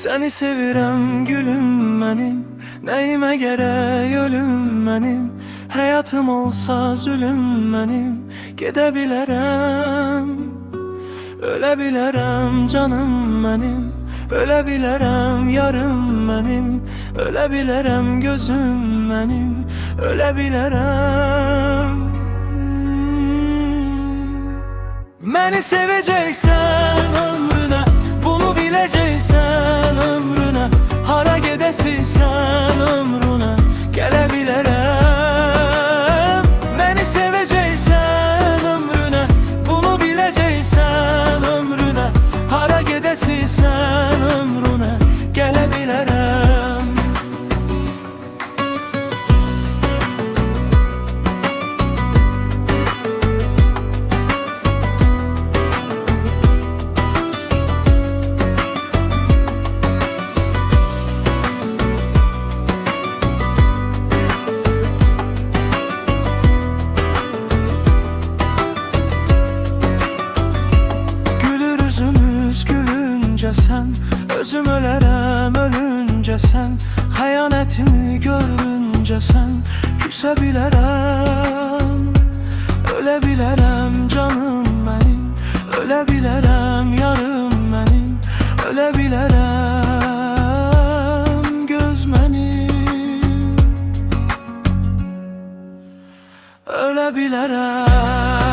Seni sevirəm gülüm mənim, nəyimə gərək ölüm mənim. Həyatım olsa zülüm mənim, gedə bilərəm. Ölə bilərəm canım mənim, ölə bilərəm yarım mənim. Ölə bilərəm gözüm mənim, ölə bilərəm. Məni sevəcəksən ömrünə, bunu biləcəksən ömrünə. Hara gedəsisən ömrünə, gələ bilərəm. Məni sevəcəksən ömrünə, bunu biləcəksən ömrünə. Hara gedəsisən ömrünə, gələ bilərəm. Sən, özüm ölərəm ölüncə sən. Xəyanətimi görüncə sən, küsə bilərəm. Ölə bilərəm canım mənim, ölə bilərəm yarım mənim. Ölə bilərəm göz mənim, ölə bilərəm.